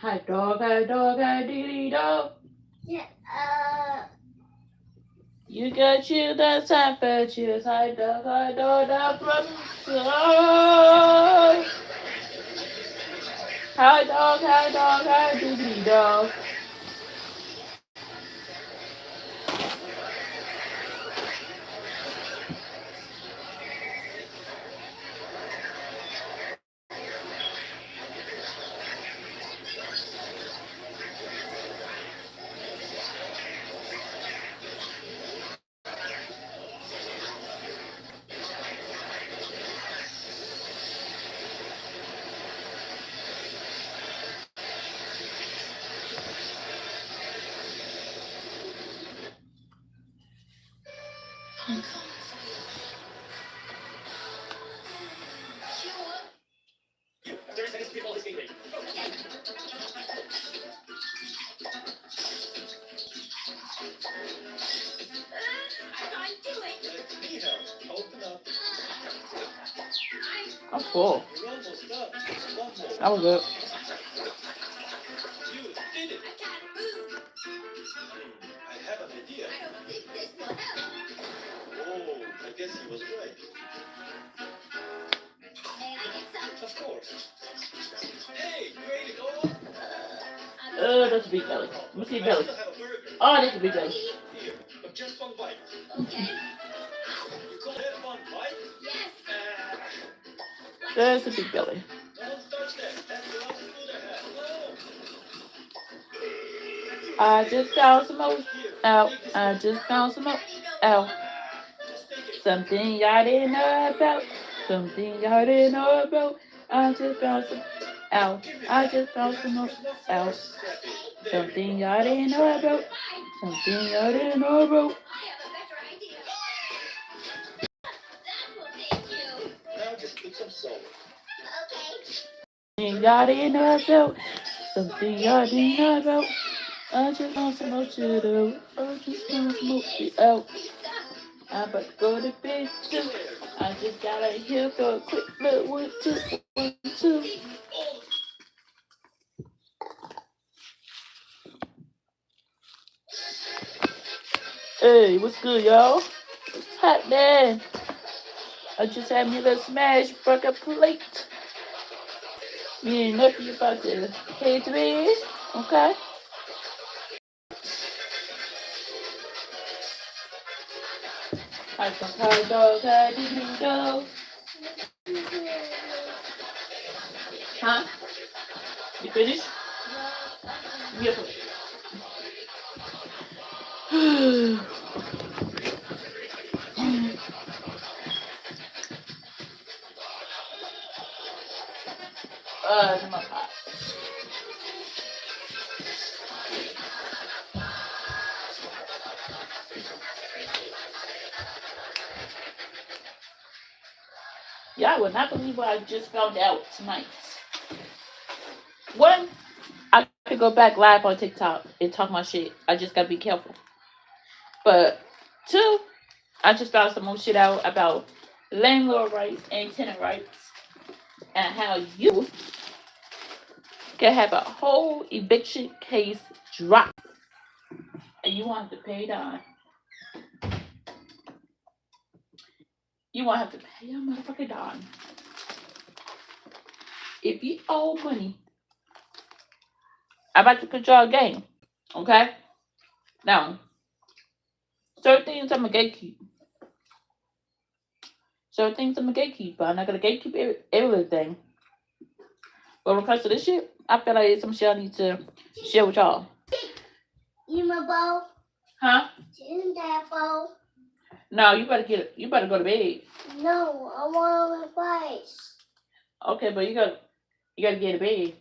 hi, diddy dog. Yeah. You got you the temperatures, hi, dog, that from hi, diddy dog. I'm full. That was good. That's a big belly. Let me see belly. Oh, that's a big belly. That's a big belly. I just found some more out. I just found some more out. Something y'all didn't know about. Something y'all didn't know about. I just found some out. I just found some more out. Something y'all didn't know about. Something y'all didn't know about. Something y'all didn't know about. Something y'all didn't know about. I just found some more shit out. I just found some more shit out. I'm about to go to bed too. I just gotta hear for a quick little 1, 2, 1, 2. Hey, what's good, y'all? What's happening? I just had me a little smash burger plate. Me and nephew about to head to bed. Okay? Hi, dog, hi, doo dog. Huh? You finished? Yep. My pot. Yeah, I would not believe what I just found out tonight. One, I could go back live on TikTok and talk my shit. I just gotta be careful. But two, I just found some more shit out about landlord rights and tenant rights and how you can have a whole eviction case drop and you won't have to pay down. You won't have to pay your motherfucking dime. If you owe money, I'm about to control a game. Okay? Now, certain things I'm a gatekeep. Certain things I'm a gatekeep, but I'm not gonna gatekeep everything. But when it comes to this shit, I feel like it's some shit I need to share with y'all. You my bowl? Huh? Isn't that bowl? No, you better go to bed. No, I want advice. Okay, but you gotta get to bed.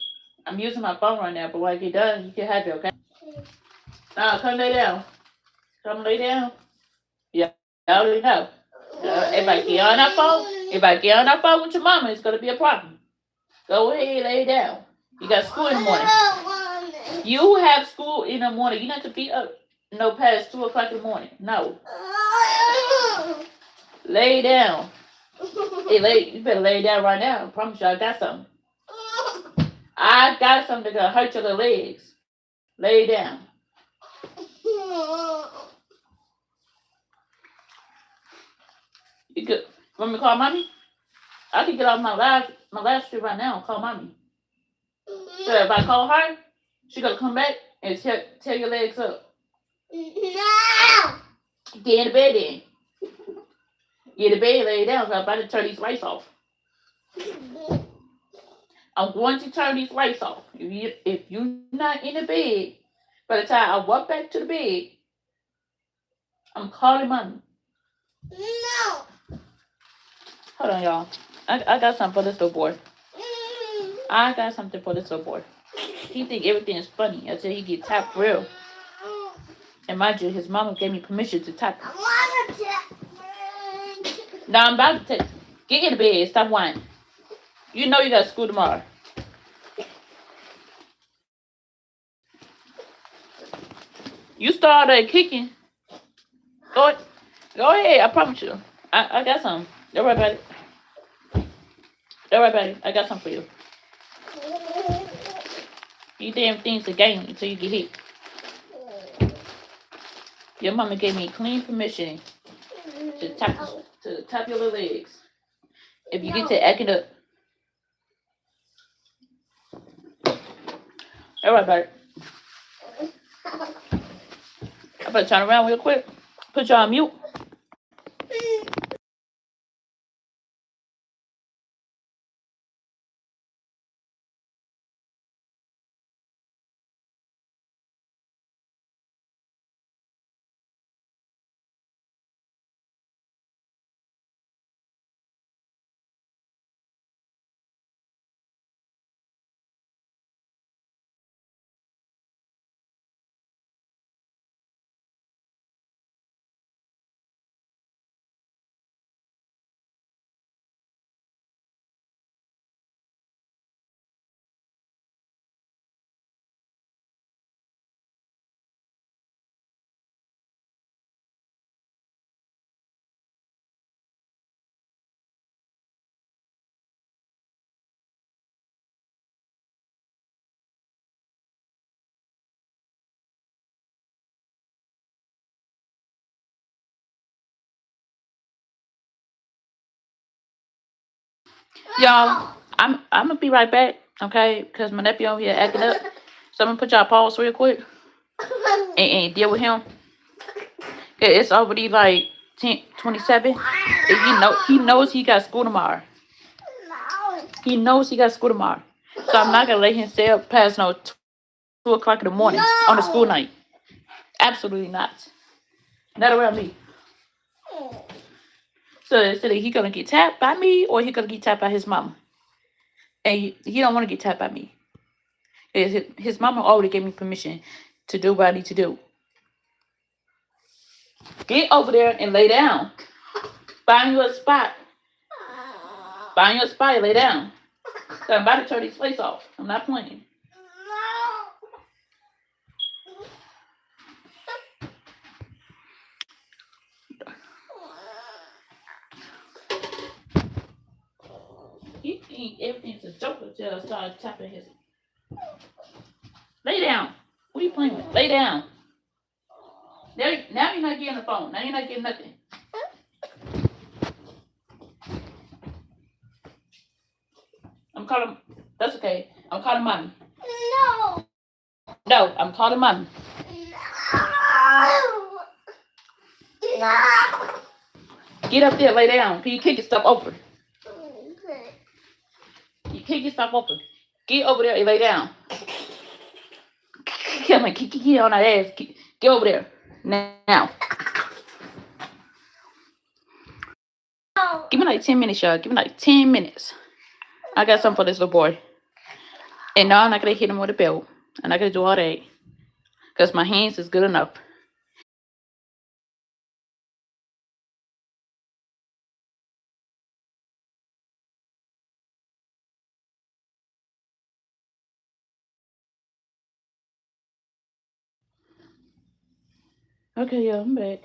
I'm using my phone right now, but when I get done, you can have it, okay? Now come lay down. Come lay down. Yeah, I already know. If I get on that phone with your mama, it's gonna be a problem. Go ahead, lay down. You got school in the morning. You have school in the morning. You not to be up no past 2:00 in the morning. No. Lay down. Hey, you better lay down right now. I promise you I got something. I got something gonna hurt your little legs. Lay down. You could want me to call mommy? I can get off my live stream right now and call mommy. So if I call her, she gonna come back and tell your legs up. No. Get in the bed then. Get in the bed, lay down, so I'm about to turn these lights off. I'm going to turn these lights off. If you're not in the bed, by the time I walk back to the bed, I'm calling mommy. No. Hold on, y'all. I got something for this little boy. I got something for this little boy. He think everything is funny until he get tapped for real. And mind you, his mama gave me permission to tap him. I want to tap. Now I'm about to take. Get in the bed. Stop whining. You know you got school tomorrow. You started kicking. Go ahead. I promise you. I got something. Don't worry about it. Don't worry about it. I got something for you. You damn thing's a game until you get hit. Your mama gave me clean permission to tap your little legs. If you get to acting up. Don't worry about it. I'm gonna turn around real quick. Put you on mute. Y'all, I'm gonna be right back, okay? Because my nephew over here acting up. So I'm gonna put y'all pause real quick and deal with him. It's already like 10:27. And he knows he got school tomorrow. He knows he got school tomorrow. So I'm not gonna let him stay up past 2 o'clock in the morning on a school night. Absolutely not. Not around me. So instead he gonna get tapped by me or he gonna get tapped by his mama. And he don't want to get tapped by me. His mama already gave me permission to do what I need to do. Get over there and lay down. Find you a spot. Find you a spot and lay down. So I'm about to turn these lights off. I'm not playing. He think everything's a joke until I start tapping his. Lay down. What are you playing with? Lay down. Now you're not getting the phone. Now you're not getting nothing. I'm calling. That's okay. I'm calling mommy. No. No, I'm calling mommy. No. Get up there, lay down. Can you kick your stuff open? You kick your stuff open. Get over there and lay down. Come on, kick on that ass. Get over there. Now. Give me like 10 minutes, y'all. Give me like 10 minutes. I got something for this little boy. And no, I'm not going to hit him with a belt. I'm not going to do all that. Because my hands is good enough. Okay, yeah, I'm back.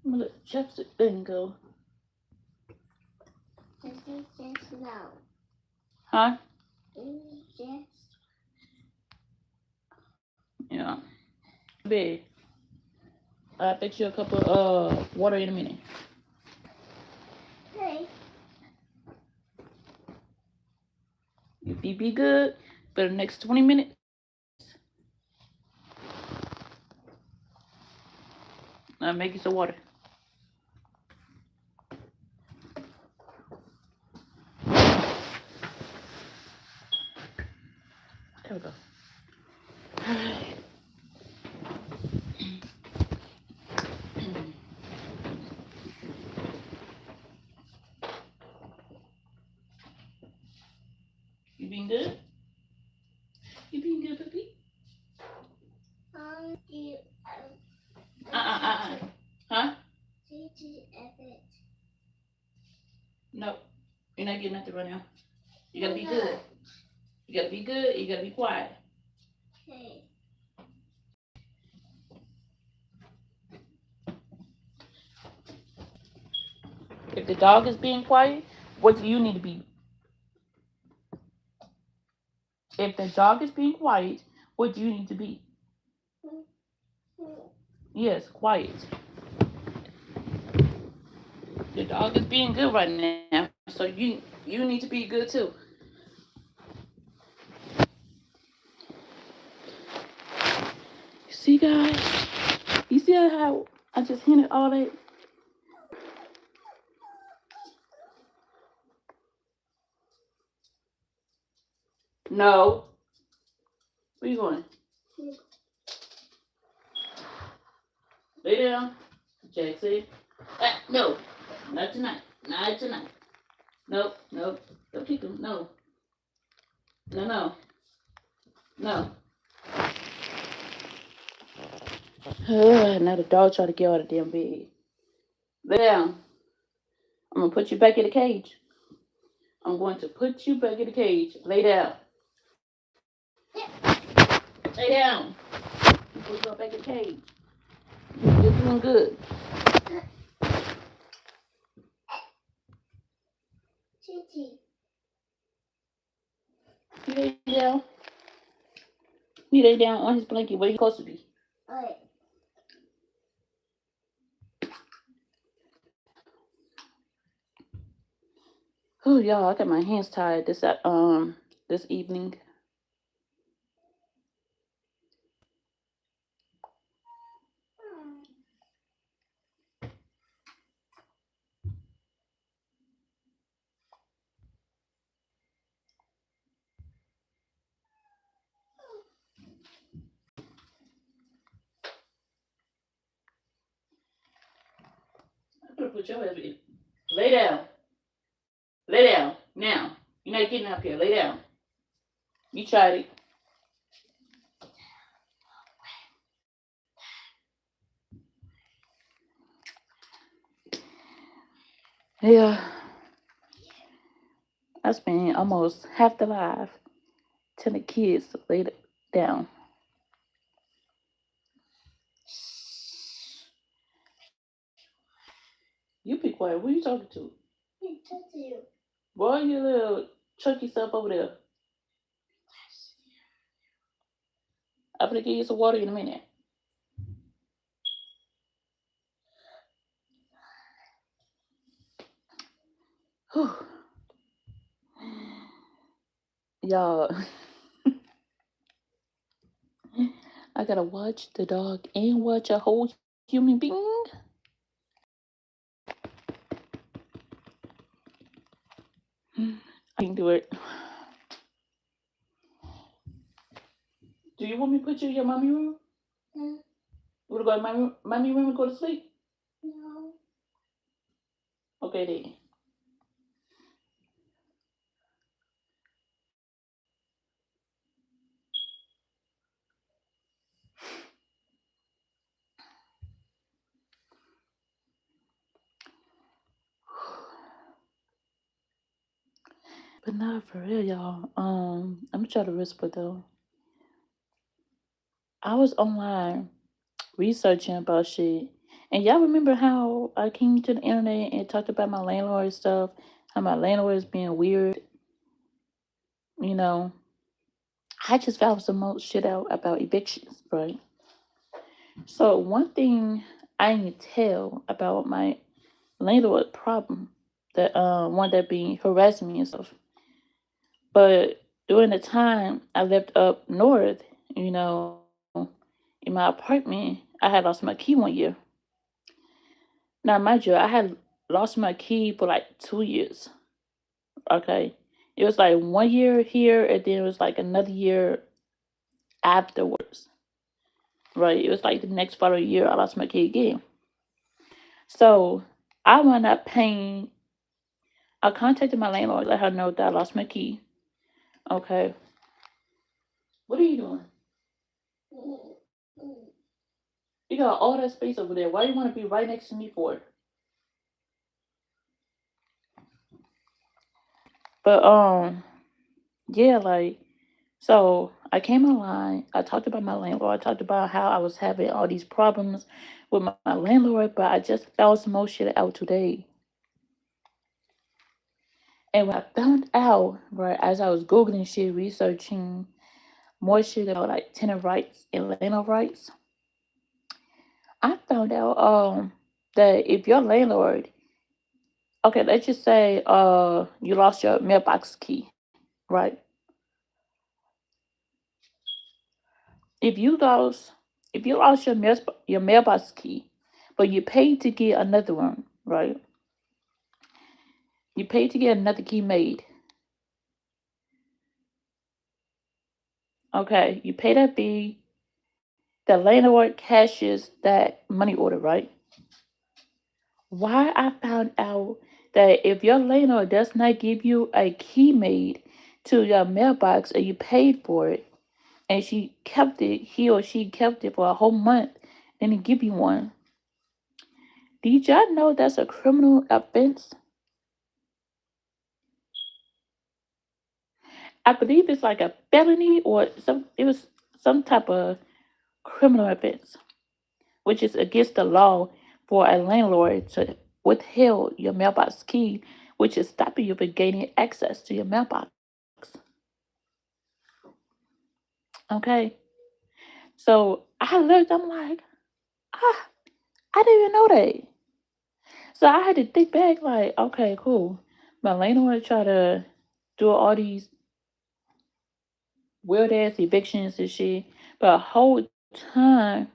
Let my little chapstick. There you go. This is just no. Huh? This is just. Yeah. Babe, I'll fix you a cup of water in a minute. Hey. If you be good for the next 20 minutes, I'll make you some water. There we go. Alright. You been good? You been good, puppy? You. Huh? Gigi Everett. No. You're not getting nothing right now. You gotta be good. You gotta be good. You gotta be quiet. Okay. If the dog is being quiet, what do you need to be? If the dog is being quiet, what do you need to be? Yes, quiet. The dog is being good right now, so you need to be good too. See, guys, you see how I just hinted all that? No. Where you going? Lay down. Jackson. No. Not tonight. Not tonight. Nope. Nope. Don't kick him. No. No, no. No. Now the dog try to get out of the damn bed. Lay down. I'm going to put you back in the cage. I'm going to put you back in the cage. Lay down. Lay down. Put you back in the cage. You're doing good. Gigi. You lay down. You lay down on his blanket where he's supposed to be. Alright. Oh, y'all, I got my hands tied this evening. I'm gonna put your ass in. Lay down. Lay down. Now. You're not getting up here. Lay down. You tried it. Yeah. I spent almost half the life telling kids to lay down. You be quiet. Who you talking to? I told you. Boy, you little chunky stuff over there. I'm gonna give you some water in a minute. Whew. Y'all, I gotta watch the dog and watch a whole human being. I can do it. Do you want me to put you in your mommy room? No. You wanna go to mommy room and go to sleep? No. Okay then. But not for real, y'all. I'm gonna try to whisper though. I was online researching about shit, And y'all remember how I came to the internet and talked about my landlord stuff, how my landlord is being weird, you know. I just found some more shit out about evictions, right? So one thing I can tell about my landlord problem, that one that been harassing me and stuff. But during the time I lived up north, you know, in my apartment, I had lost my key one year. Now, mind you, I had lost my key for like 2 years. Okay, it was like 1 year here, and then it was like another year afterwards. Right, it was like the next following year I lost my key again. So I wound up paying. I contacted my landlord, let her know that I lost my key. Okay, what are you doing? You got all that space over there. Why do you want to be right next to me for? But yeah, like, so I came online. I talked about my landlord. I talked about how I was having all these problems with my landlord, but I just found some more shit out today. And when I found out, right, as I was googling shit, researching more shit about like tenant rights and landlord rights, I found out that if your landlord, okay, let's just say you lost your mailbox key, right? If you lost if you lost your mailbox key, but you paid to get another one, right? You paid to get another key made. Okay, you pay that fee. The landlord cashes that money order, right? Why I found out that if your landlord does not give you a key made to your mailbox and you paid for it, and he or she kept it for a whole month, then he give you one. Did y'all know that's a criminal offense? I believe it's like a felony or it was some type of criminal offense, which is against the law for a landlord to withhold your mailbox key, which is stopping you from gaining access to your mailbox. Okay. So I looked, I'm like, ah, I didn't even know that. So I had to think back, like, okay, cool. My landlord try to do all these weird ass evictions and shit, but a whole time,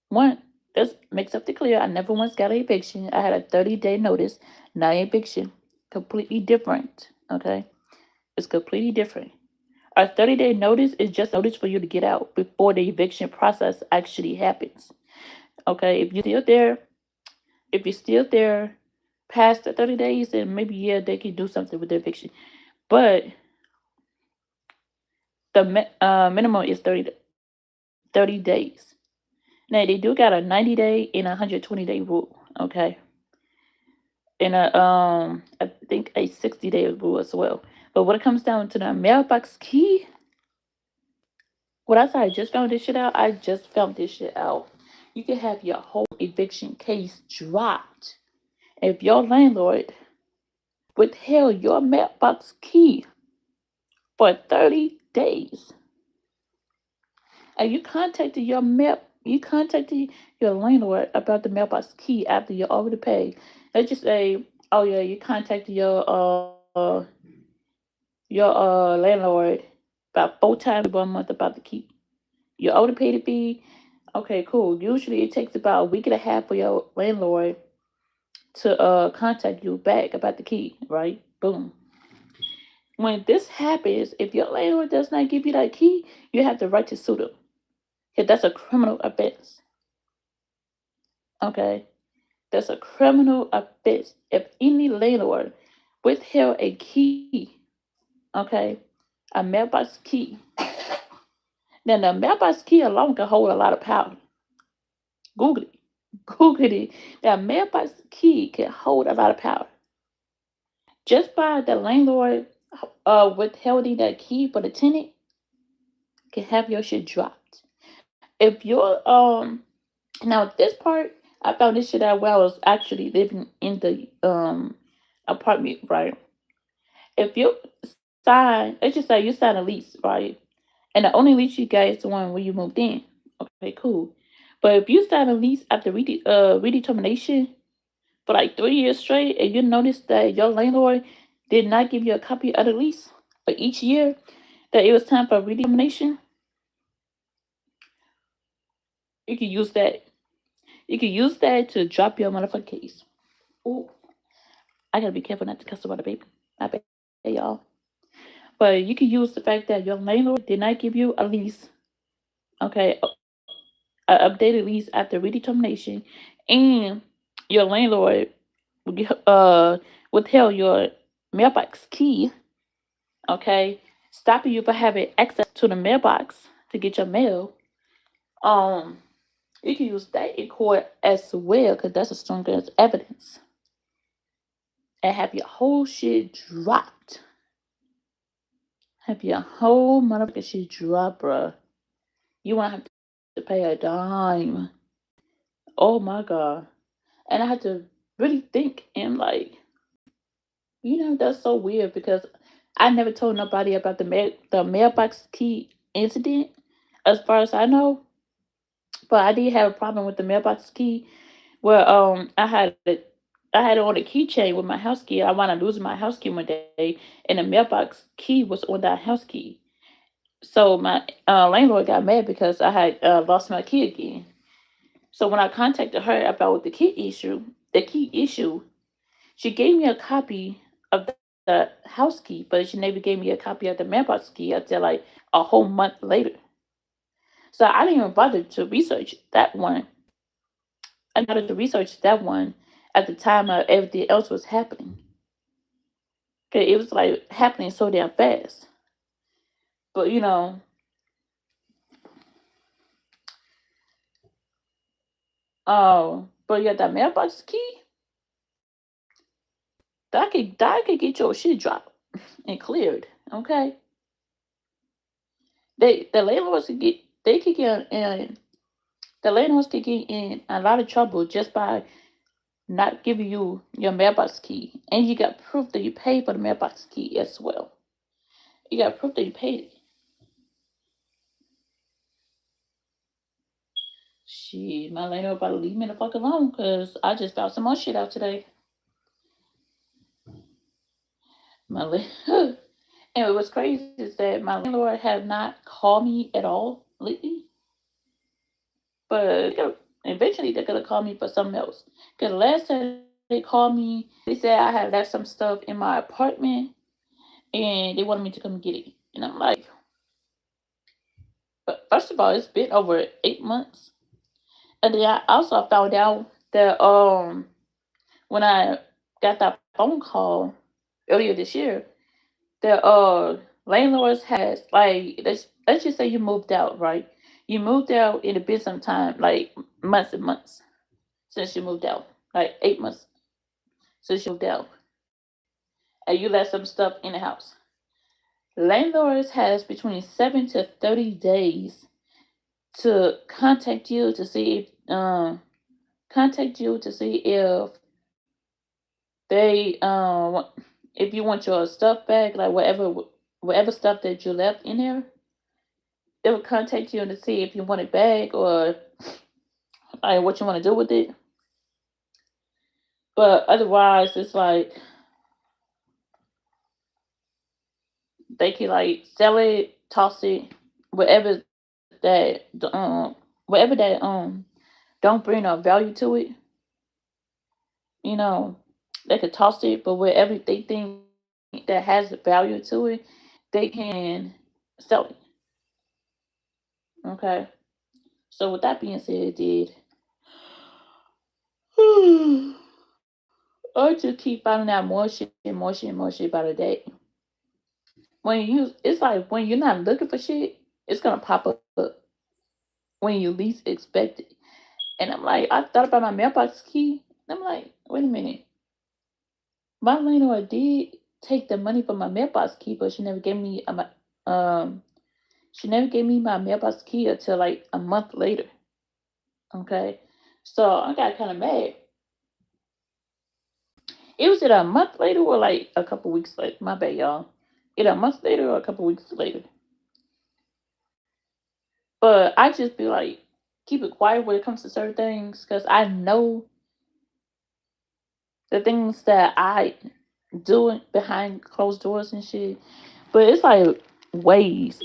one, just makes up the clear, I never once got an eviction. I had a 30-day notice, not eviction. Completely different. Okay? It's completely different. A 30-day notice is just notice for you to get out before the eviction process actually happens. Okay, if you're still there past the 30 days, then maybe yeah, they can do something with the eviction. But the minimum is 30 days. Now they do got a 90-day and a 120-day rule. Okay, and a I think a 60-day rule as well. But when it comes down to the mailbox key, what I said, I just found this shit out. I just found this shit out. You can have your whole eviction case dropped if your landlord withheld your mailbox key for 30 days. And you contacted your landlord about the mailbox key after you already paid. Let's just say, oh yeah, you contacted your landlord about 4 times in 1 month about the key. You already paid the fee. Okay, cool. Usually it takes about a week and a half for your landlord to contact you back about the key, right? Boom. When this happens, if your landlord does not give you that key, you have the right to sue them. Because that's a criminal offense. Okay? That's a criminal offense. If any landlord withheld a key, okay, a mailbox key, then the mailbox key alone can hold a lot of power. Google it. Google it. That mailbox key can hold a lot of power. Just by the landlord withholding that key for the tenant can have your shit dropped. If you're now this part I found this shit out while I was actually living in the apartment, right? If you sign, let's just say you sign a lease, right? And the only lease you got is the one where you moved in. Okay, cool. But if you sign a lease after redetermination for like 3 years straight, and you notice that your landlord did not give you a copy of the lease for each year that it was time for redetermination, you can use that. You can use that to drop your motherfucking case. Ooh, I gotta be careful not to cuss about a baby. I bet y'all. But you can use the fact that your landlord did not give you a lease, okay, a updated lease after redetermination, and your landlord withheld your mailbox key, okay, stopping you from having access to the mailbox to get your mail. Um, you can use that in court as well, because that's as strong as evidence, and have your whole shit dropped. Have your whole motherfucking shit dropped, bruh. You won't have to pay a dime. Oh my god. And I had to really think and like, that's so weird because I never told nobody about the mailbox key incident, as far as I know. But I did have a problem with the mailbox key where I had it on a keychain with my house key. I wound up losing my house key one day, and the mailbox key was on that house key. So my landlord got mad because I had lost my key again. So when I contacted her about the key issue, she gave me a copy of the house key, but she never gave me a copy of the mailbox key until like a whole month later. So I didn't even bother to research that one. I bothered to research that one at the time of everything else was happening. Okay, it was like happening so damn fast. But but yeah, that mailbox key, that could get your shit dropped and cleared. Okay, the landlords could get they could get in the landlords could get in a lot of trouble just by not giving you your mailbox key, and you got proof that you paid for the mailbox key as well. You got proof that you paid it. Shit, my landlord about to leave me the fuck alone because I just found some more shit out today. My and what's crazy is that my landlord have not called me at all lately, but eventually they're gonna call me for something else. Cause the last time they called me, they said I had left some stuff in my apartment and they wanted me to come get it. And I'm like, but first of all, it's been over 8 months. And then I also found out that when I got that phone call earlier this year, the landlords has like let's just say you moved out, right? You moved out, it had been some time, like months and months since you moved out. Like 8 months since you moved out. And you left some stuff in the house. Landlords has between 7 to 30 days to contact you to see they if you want your stuff back, like whatever stuff that you left in there, they will contact you to see if you want it back or like what you want to do with it. But otherwise, it's like they can like sell it, toss it, whatever that whatever that don't bring no value to it. You know, they could toss it, but whatever they think that has value to it, they can sell it. Okay. So with that being said, did I just keep finding out more shit and more shit and more shit by the day. It's like when you're not looking for shit, it's gonna pop up when you least expect it. And I'm like, I thought about my mailbox key. I'm like, wait a minute, my landlord did take the money from my mailbox key, but um she never gave me my mailbox key until like a month later. Okay, So I got kind of mad. It was either a month later or like a couple weeks later. My bad, y'all. Either a month later or a couple weeks later. But I just be like, keep it quiet when it comes to certain things because I know the things that I do behind closed doors and shit. But it's like ways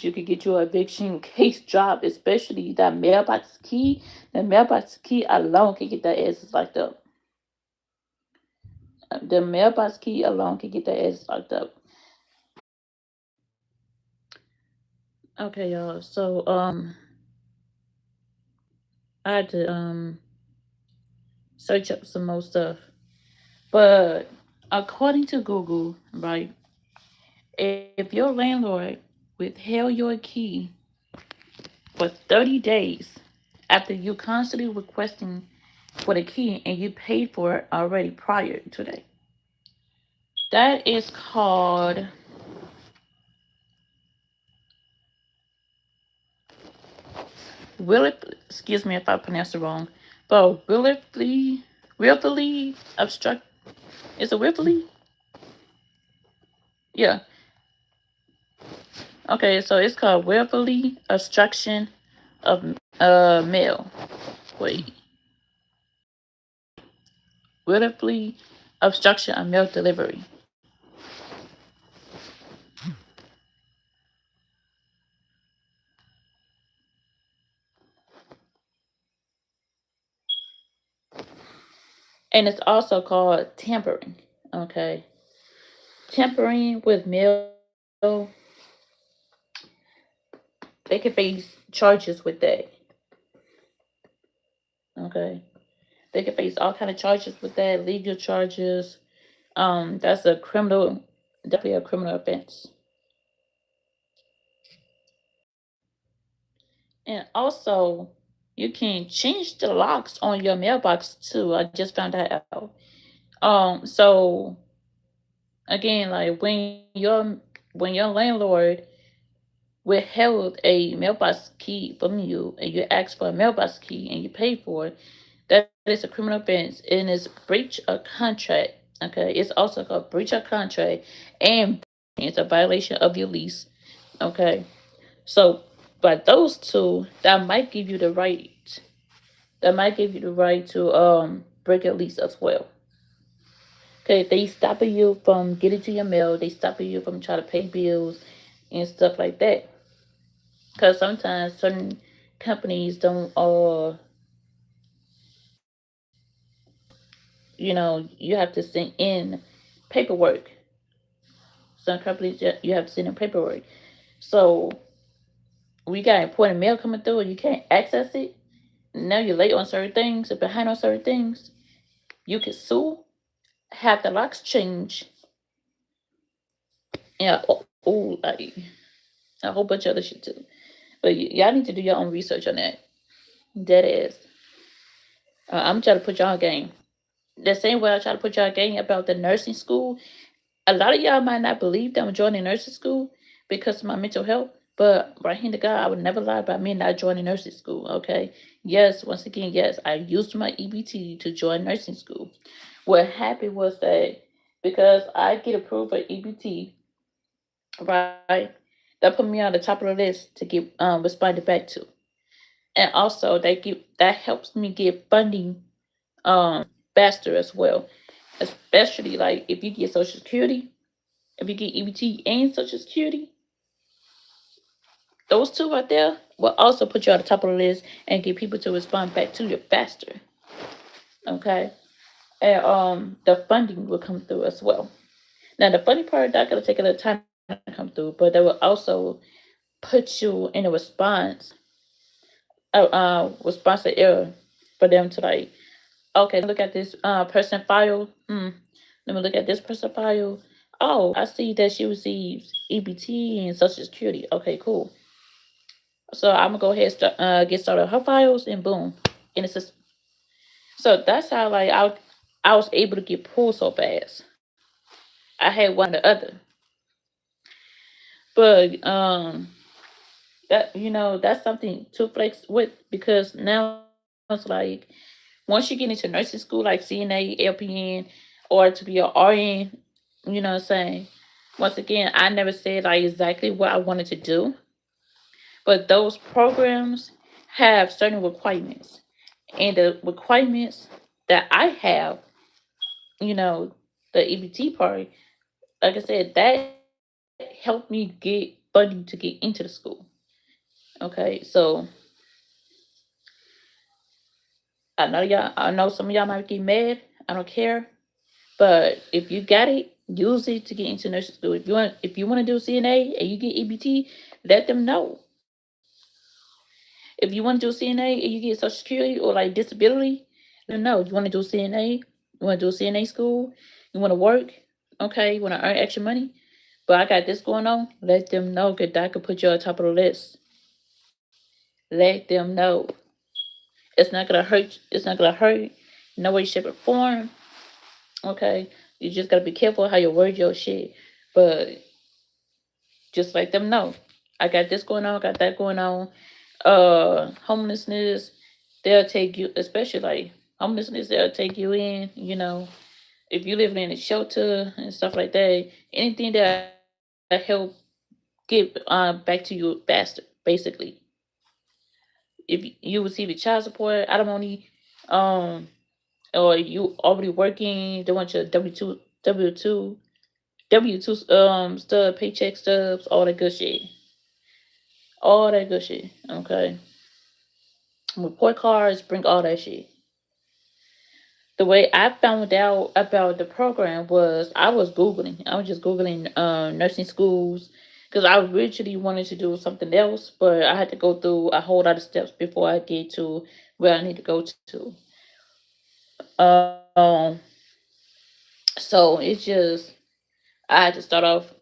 you could get your eviction case dropped, especially that mailbox key. The mailbox key alone can get that ass locked up. The mailbox key alone can get that ass locked up. Okay, y'all. So I had to search up some more stuff. But according to Google, right, if your landlord withheld your key for 30 days after you constantly requesting for the key and you paid for it already prior to that, that is called excuse me if I pronounce it wrong, but willfully obstruct. Is it willfully? Yeah. Okay, so it's called willfully obstruction of mail. Wait, willfully obstruction of mail delivery. And it's also called tampering. Okay, tampering with mail, they can face charges with that. Okay, they can face all kind of charges with that, legal charges. That's a criminal, definitely a criminal offense. And also, you can change the locks on your mailbox too. I just found that out. So again, like when your landlord withheld a mailbox key from you and you asked for a mailbox key and you paid for it, that is a criminal offense and it's breach of contract. Okay, it's also called breach of contract and it's a violation of your lease. Okay, so but those two that might give you the right to break a lease as well. Okay, they stopping you from getting to your mail. They stopping you from trying to pay bills and stuff like that. Because sometimes certain companies don't, you have to send in paperwork. Some companies you have to send in paperwork. So we got important mail coming through and you can't access it. Now you're late on certain things or behind on certain things. You can sue, have the locks changed, and like a whole bunch of other shit too. But y'all need to do your own research on that. That is. I'm trying to put y'all on game. The same way I try to put y'all on game about the nursing school. A lot of y'all might not believe that I'm joining nursing school because of my mental health. But right here to God, I would never lie about me not joining nursing school. Okay. Yes, once again, yes, I used my EBT to join nursing school. What happened was that because I get approved for EBT, right, that put me on the top of the list to get responded back to. And also that helps me get funding faster as well. Especially like if you get Social Security, if you get EBT and Social Security, those two right there will also put you on the top of the list and get people to respond back to you faster. Okay. And the funding will come through as well. Now the funny part that gonna take a little time to come through, but they will also put you in a response to error for them to like, okay, look at this person file. Let me look at this person file. Oh, I see that she receives EBT and Social Security. Okay, cool. So I'm gonna go ahead and get started on her files, and boom, and it's just so that's how like I was able to get pulled so fast. I had one or the other, but that that's something to flex with because now like once you get into nursing school, like CNA, LPN, or to be a RN, you know what I'm saying? Once again, I never said like exactly what I wanted to do, but those programs have certain requirements. And the requirements that I have, you know, the EBT part, like I said, that helped me get funding to get into the school. Okay, so I know some of y'all might get mad. I don't care. But if you got it, use it to get into nursing school. If you want to do CNA and you get EBT, let them know. If you want to do CNA and you get Social Security or like disability, let them know. You want to do CNA, you want to do CNA school, you want to work, okay, you want to earn extra money, but I got this going on, let them know because that could put you on top of the list. Let them know. It's not gonna hurt. It's not gonna hurt. No way, shape, or form. Okay, you just gotta be careful how you word your shit. But just let them know. I got this going on, got that going on. Homelessness, they'll take you, especially like homelessness, they'll take you in, if you living in a shelter and stuff like that, anything that help get back to you faster, basically. If you receive a child support, alimony, um, or you already working, they want your W two stub, paycheck stubs, all that good shit. All that good shit. Okay. Report cards, bring all that shit. The way I found out about the program was I was Googling. I was just Googling nursing schools because I originally wanted to do something else, but I had to go through a whole lot of steps before I get to where I need to go to. Um, so it's just I had to start off.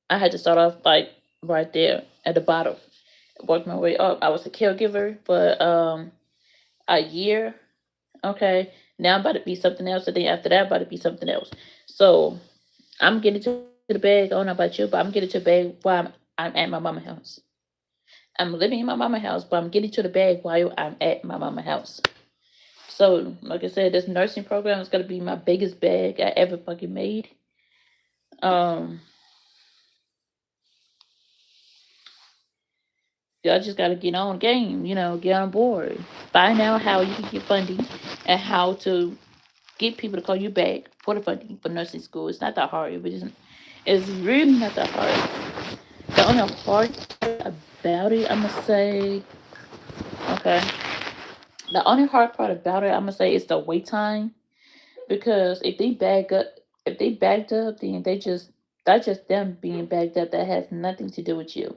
I had to start off like right there at the bottom, work my way up. I was a caregiver for a year. Okay. Now I'm about to be something else. And then after that, I'm about to be something else. So I'm getting to the bag. I don't know about you, but I'm getting to the bag while I'm at my mama house. I'm living in my mama house, but I'm getting to the bag while I'm at my mama house. So, like I said, this nursing program is gonna be my biggest bag I ever fucking made. Um, y'all just gotta get on game, get on board. Find out how you can get funding and how to get people to call you back for the funding for nursing school. It's not that hard. It's really not that hard. The only hard part about it, I'm gonna say, okay. The only hard part about it, I'm gonna say, is the wait time because if they backed up, then that's just them being backed up. That has nothing to do with you.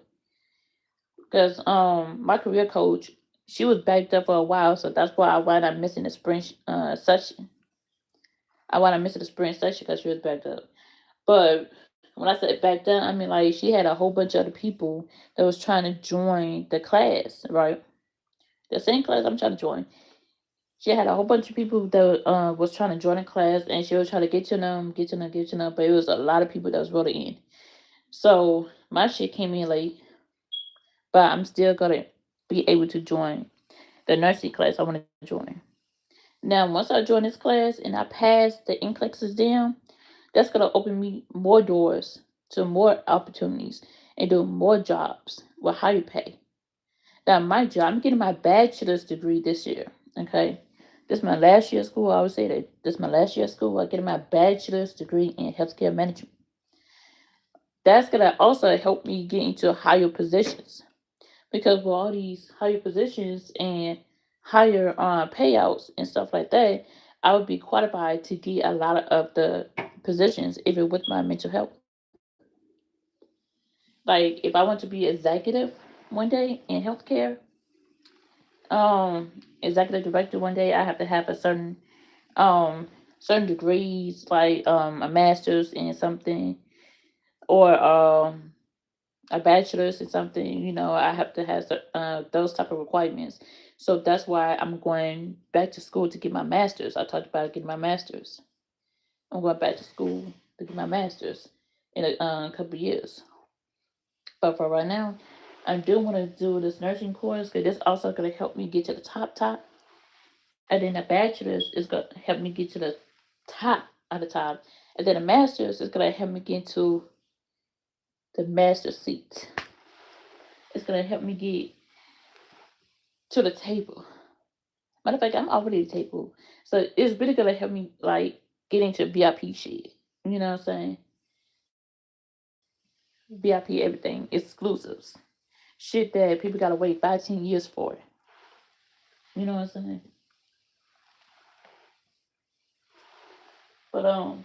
Because my career coach, she was backed up for a while, so that's why I wound up missing the spring session. I wound up missing the spring session because she was backed up. But when I said back then, I mean like she had a whole bunch of other people that was trying to join the class, right? The same class I'm trying to join. She had a whole bunch of people that was trying to join the class, and she was trying to get to them. But it was a lot of people that was rolling in. So my shit came in late, but I'm still gonna be able to join the nursing class I want to join. Now, once I join this class and I pass the NCLEX exam, that's gonna open me more doors to more opportunities and do more jobs with higher pay. Now, my job, I'm getting my bachelor's degree this year. Okay, this is my last year of school. I always say that this is my last year of school. I'm getting my bachelor's degree in healthcare management. That's gonna also help me get into higher positions because with all these higher positions and higher payouts and stuff like that, I would be qualified to get a lot of the positions even with my mental health. Like if I want to be executive one day in healthcare, executive director one day, I have to have a um certain degrees like a master's in something or a bachelor's in something. I have to have those type of requirements. So that's why I'm going back to school to get my master's. I talked about getting my master's. I'm going back to school to get my master's in a couple of years. But for right now, I do want to do this nursing course because this also going to help me get to the top. And then the bachelor's is going to help me get to the top of the top. And then the master's is going to help me get to the master seat. It's going to help me get to the table. Matter of fact, I'm already at the table. So it's really going to help me like get into VIP shit. You know what I'm saying? VIP everything, exclusives. Shit that people got to wait 5-10 years for. You know what I'm saying? But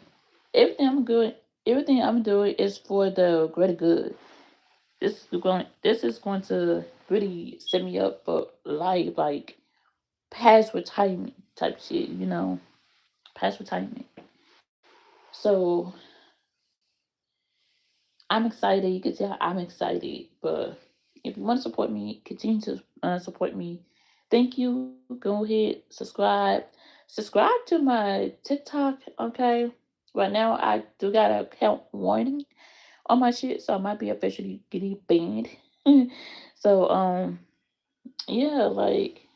everything I'm doing is for the greater good. This is going to really set me up for life, like past retirement type shit, past retirement. So I'm excited. You can tell I'm excited. But if you want to support me, continue to support me. Thank you. Go ahead, subscribe to my TikTok. Okay, right now I do got a account warning on my shit, so I might be officially getting banned. So yeah, like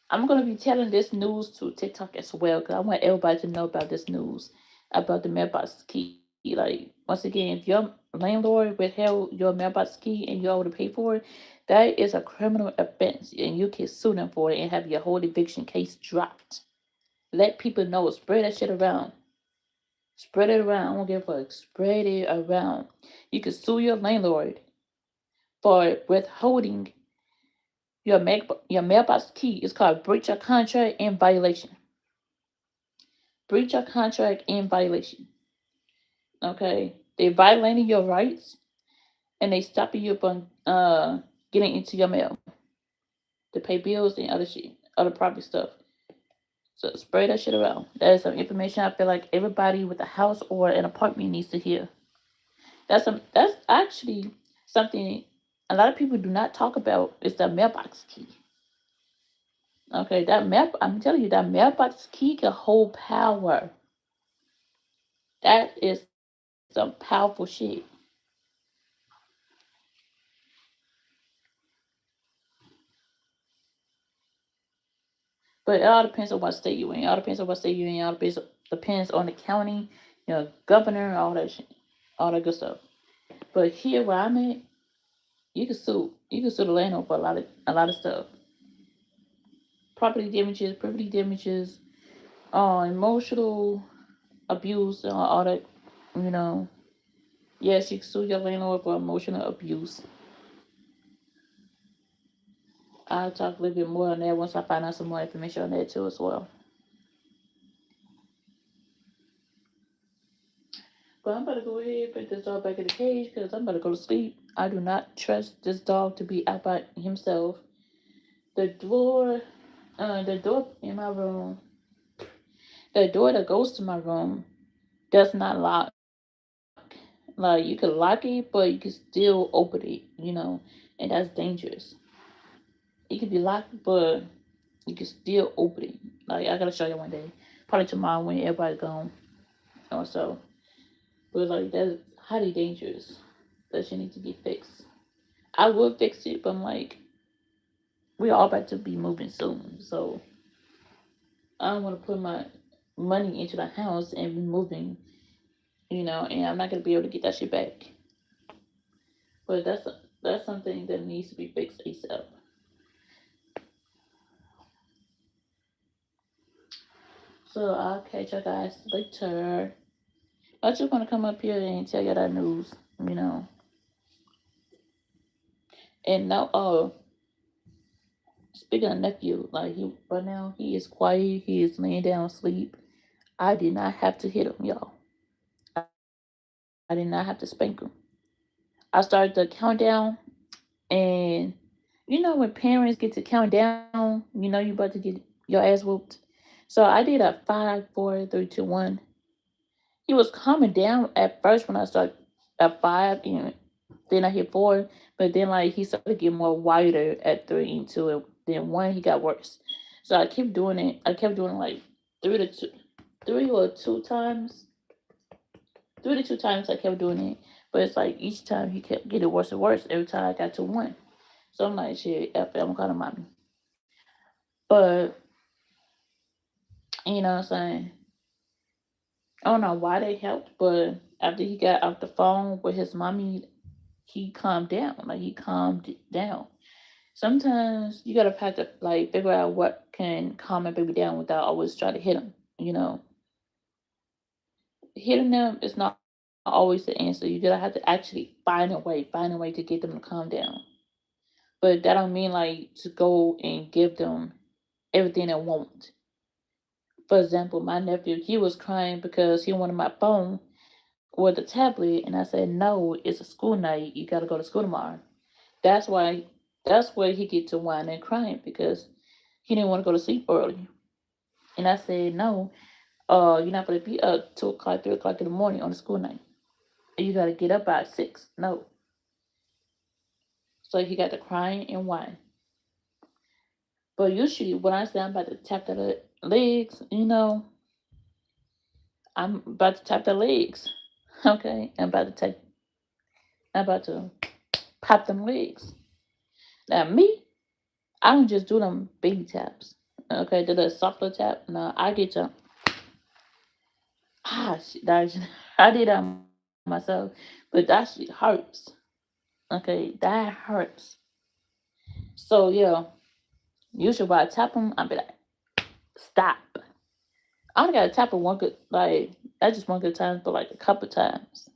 I'm gonna be telling this news to TikTok as well because I want everybody to know about this news about the mailbox key. Like once again, if your landlord withheld your mailbox key and you owe to pay for it, that is a criminal offense and you can sue them for it and have your whole eviction case dropped. Let people know. Spread that shit around. Spread it around. I don't give a fuck. Spread it around. You can sue your landlord for withholding your mailbox key. Is called breach of contract and violation. Breach of contract and violation. Okay, they violating your rights and they stopping you from getting into your mail to pay bills and other shit, other property stuff. So spread that shit around. That is some information I feel like everybody with a house or an apartment needs to hear. That's actually something a lot of people do not talk about is the mailbox key. Okay, I'm telling you, that mailbox key can hold power. That is some powerful shit. But it all depends on what state you're in. It all depends on what state you're in. It all depends on the county, governor, all that shit, all that good stuff. But here where I'm at, you can sue. You can sue the landlord for a lot of stuff. Property damages, property damages, emotional abuse, all that. You know, yes, you can sue your landlord for emotional abuse. I'll talk a little bit more on that once I find out some more information on that too as well. But I'm about to go ahead and put this dog back in the cage because I'm about to go to sleep. I do not trust this dog to be out by himself. The door, the door in my room, the door that goes to my room does not lock. Like you can lock it, but you can still open it, and that's dangerous. It can be locked, but you can still open it. Like I gotta show you one day, probably tomorrow when everybody's gone. Also, but like that's highly dangerous. That shit need to be fixed. I would fix it, but I'm like, we're all about to be moving soon, so I don't want to put my money into the house and be moving, and I'm not gonna be able to get that shit back. But that's something that needs to be fixed ASAP. So I'll catch you guys later. I just want to come up here and tell you that news. And now, speaking of nephew, like he right now he is quiet. He is laying down asleep. I did not have to hit him, y'all. I did not have to spank him. I started the countdown, and when parents get to count down, you about to get your ass whooped. So I did a 5, 4, 3, 2, 1. He was calming down at first when I started at 5, and then I hit 4, but then like he started getting more wider at 3 and 2, and then 1 he got worse. So I kept doing it. I kept doing like 3 or 2 times. 3 to 2 times I kept doing it. But it's like each time he kept getting worse and worse every time I got to one. So I'm like, shit, F it, I'm calling mommy. But, you know what I'm saying? I don't know why they helped, but after he got off the phone with his mommy, he calmed down. Like, he calmed down. Sometimes you gotta have to, like, figure out what can calm a baby down without always trying to hit him, you know? Hitting them is not always the answer. You gotta have to actually find a way to get them to calm down. But that don't mean like to go and give them everything they want. For example, my nephew, he was crying because he wanted my phone or the tablet, and I said, no, it's a school night. You gotta go to school tomorrow. That's why. That's where he get to whining and crying because he didn't want to go to sleep early. And I said, no, you're not gonna be up 2 o'clock, 3 o'clock in the morning on a school night. And you gotta get up by 6. No. So he got to crying and whining. But usually when I say I'm about to tap the legs, I'm about to tap the legs. Okay? I'm about to pop them legs. Now me, I don't just do them baby taps. Okay, the softer tap. No, I get to shit, I did that myself. But that shit hurts. Okay, that hurts. So yeah, usually when I tap them, I'll be like, stop. I only got to tap it one good, like, not just one good time, but like a couple times.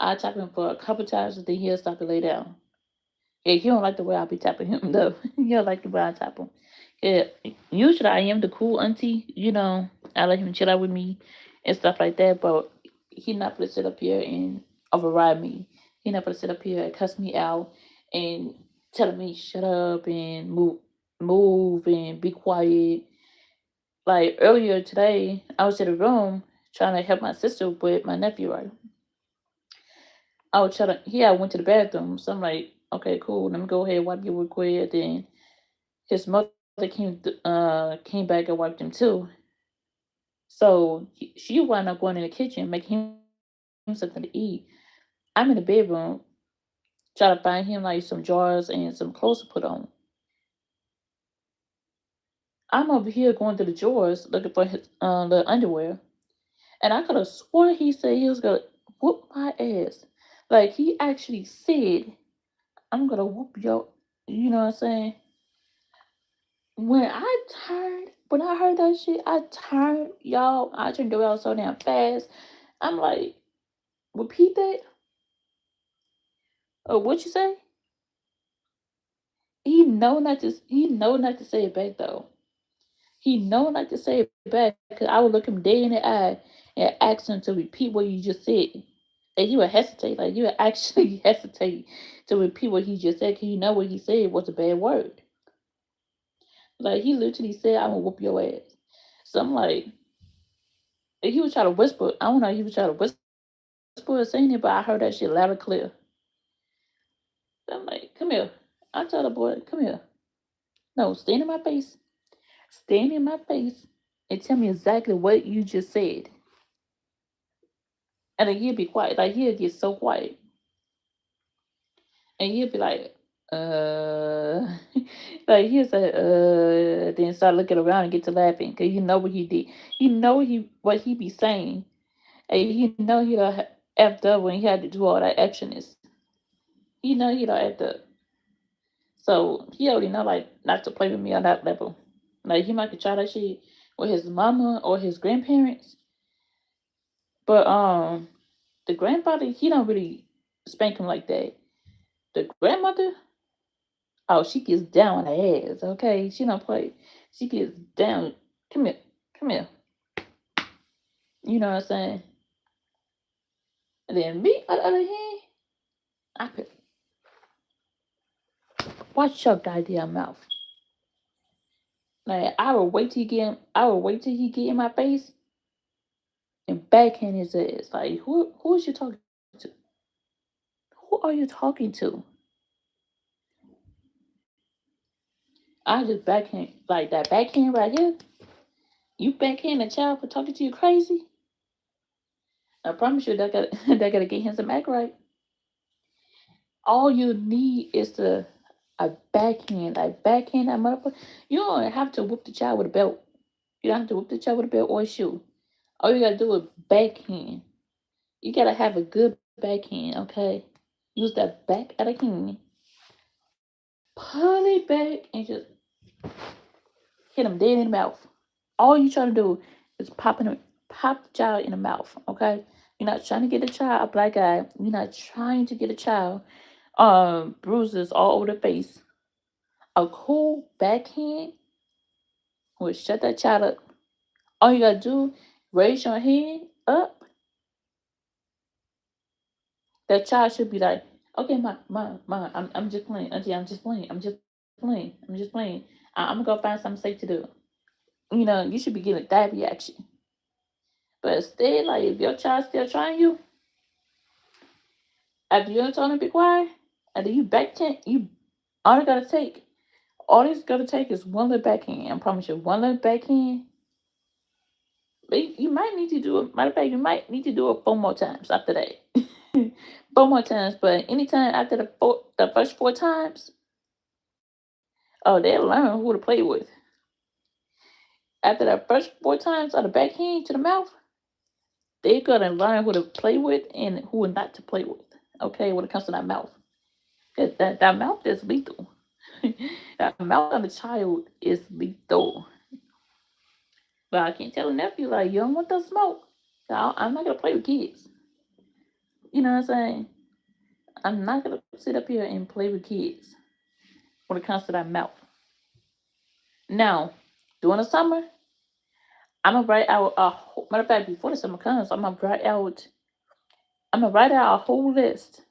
I tap him for a couple times and then he'll stop and lay down. Yeah, he don't like the way I be tapping him though. He don't like the way I tap him. Yeah, usually I am the cool auntie. I let him chill out with me and stuff like that, but he not gonna sit up here and override me. He not gonna sit up here and cuss me out and telling me shut up and move and be quiet. Like earlier today, I was in the room trying to help my sister with my nephew, right? I was trying to, he had went to the bathroom, so I'm like, okay, cool, let me go ahead and wipe you real quick. Then his mother came back and wiped him too. So she wound up going in the kitchen, making him something to eat. I'm in the bedroom trying to find him like some jars and some clothes to put on. I'm over here going through the drawers looking for his the underwear. And I could have sworn he said he was gonna whoop my ass. Like he actually said, I'm gonna whoop your, you know what I'm saying? When I heard that shit, I turned, y'all, I turned around so damn fast. I'm like, repeat that? What you say? He know not to say it back though. He know not to say it back because I would look him dead in the eye and ask him to repeat what you just said. And he would hesitate, like you would actually hesitate to repeat what he just said because you know what he said was a bad word. Like he literally said, "I'm gonna whoop your ass." So I'm like, and he was trying to whisper. I don't know. He was trying to whisper or saying it, but I heard that shit loud and clear. I'm like, "Come here." I tell the boy, "Come here." No, stand in my face. Stand in my face and tell me exactly what you just said. And then he'll be quiet. Like he'll get so quiet. And he'll be like, like he'll say, then start looking around and get to laughing because you know what he did. You know what he be saying. And you know he done effed up when he had to do all that actionist. You know he done effed up. So he already know like not to play with me on that level. Like he might could try that shit with his mama or his grandparents. But the grandfather, he don't really spank him like that. The grandmother, oh, she gets down on her ass, okay? She don't play. She gets down. Come here. Come here. You know what I'm saying? And then me, on the other hand, I could watch your goddamn mouth. Like I will wait till he get in my face and backhand his ass. Like who is you talking to? Who are you talking to? I just backhand like that backhand right here. You backhand a child for talking to you crazy? I promise you that got that gotta get him some act right. All you need is a backhand, like backhand that motherfucker. You don't have to whoop the child with a belt. You don't have to whoop the child with a belt or a shoe. All you gotta do is backhand. You gotta have a good backhand, okay? Use that back of the hand, pull it back, and just hit him dead in the mouth. All you trying to do is pop the child in the mouth, okay? You're not trying to get a child a black eye. You're not trying to get a child bruises all over the face. A cool backhand will shut that child up. All you gotta do, raise your hand up. That child should be like, okay, ma, I'm just playing, auntie, I'm just playing, I'm just playing. I'm gonna go find something safe to do. You know, you should be getting that reaction. But instead, like, if your child's still trying you, after you told him to be quiet, and then you back ten, you all you gotta take, all it's gonna take is one little backhand. I promise you, one little backhand. But you might need to do it. Matter of fact, you might need to do it 4 more times after that. 4 more times, but anytime after the first 4 times, oh, they'll learn who to play with. After the first 4 times of the backhand to the mouth, they're gonna learn who to play with and who not to play with. Okay, when it comes to that mouth, 'cause that mouth is lethal. That mouth of a child is lethal. But I can't tell a nephew like you don't want the smoke. I'm not gonna play with kids. You know what I'm saying? I'm not gonna sit up here and play with kids when it comes to that mouth. Now, during the summer, I'm gonna write out matter of fact before the summer comes, I'm gonna write out a whole list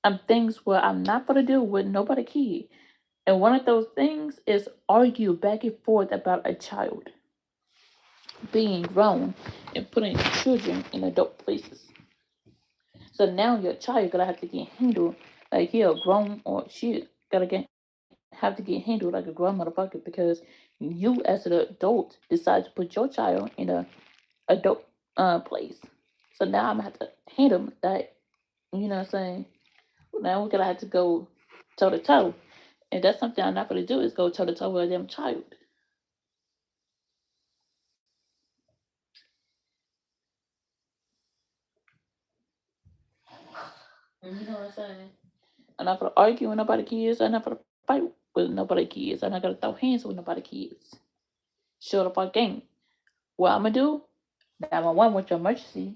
of things where I'm not gonna do with nobody kid. And one of those things is argue back and forth about a child being grown and putting children in adult places. So now your child gonna have to get handled like he a grown or she gotta get have to get handled like a grown motherfucker because you as an adult decide to put your child in a adult place. So now I'm gonna have to handle that. You know what I'm saying? Now we're gonna have to go toe to toe. And that's something I'm not gonna do is go toe to toe with a damn child. You know what I'm saying? I'm not gonna argue with nobody kids. I'm not gonna fight with nobody kids. I'm not gonna throw hands with nobody kids. Shut up our game. What I'm gonna do? 911 what's your emergency?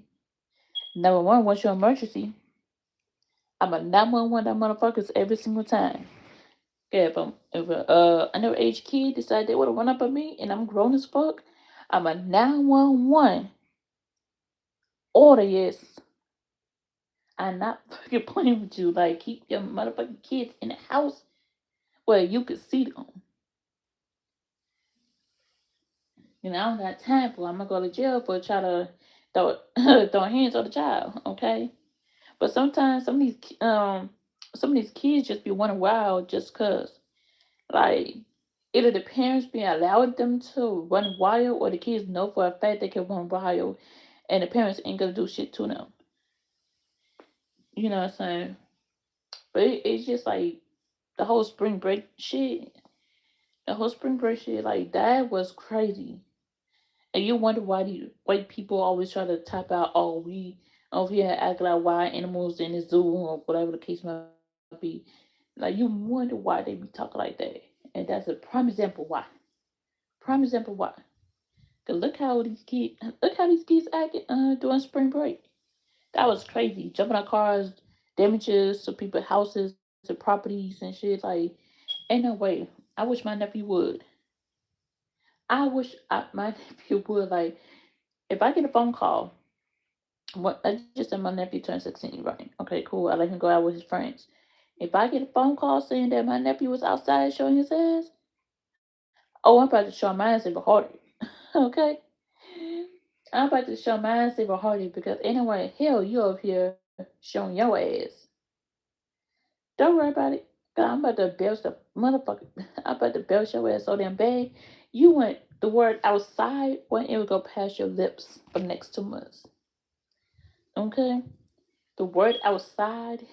911 what's your emergency? I'm a 911 that motherfuckers every single time. Okay, if a underage kid decide they wanna run up on me and I'm grown as fuck, I'm a 911 order yes. I'm not fucking playing with you. Like keep your motherfucking kids in the house where you can see them. You know, I don't got time for. I'm gonna go to jail for try to throw throw hands on the child. Okay, but sometimes some of these kids just be running wild just cause like either the parents be allowing them to run wild or the kids know for a fact they can run wild and the parents ain't gonna do shit to them. You know what I'm saying? But it's just like the whole spring break shit. The whole spring break shit, like that was crazy. And you wonder why the white people always try to tap out, oh, we over here act like wild animals in the zoo or whatever the case might be. Like you wonder why they be talking like that. And that's a prime example why. Prime example why. Cause look how these kids acted during spring break. That was crazy. Jumping on cars, damages to people's houses, to properties and shit. Like, ain't no way. I wish my nephew would. My nephew would like if I get a phone call. What I just said my nephew turned 16, right? Okay, cool. I let him go out with his friends. If I get a phone call saying that my nephew was outside showing his ass, oh, I'm about to show mine even harder. Okay? I'm about to show mine even harder because anyway, hell, you over here showing your ass. Don't worry about it. 'Cause I'm about to belch the motherfucker. I'm about to belch your ass so damn bad. You want the word outside when it would go past your lips for the next 2 months. Okay? The word outside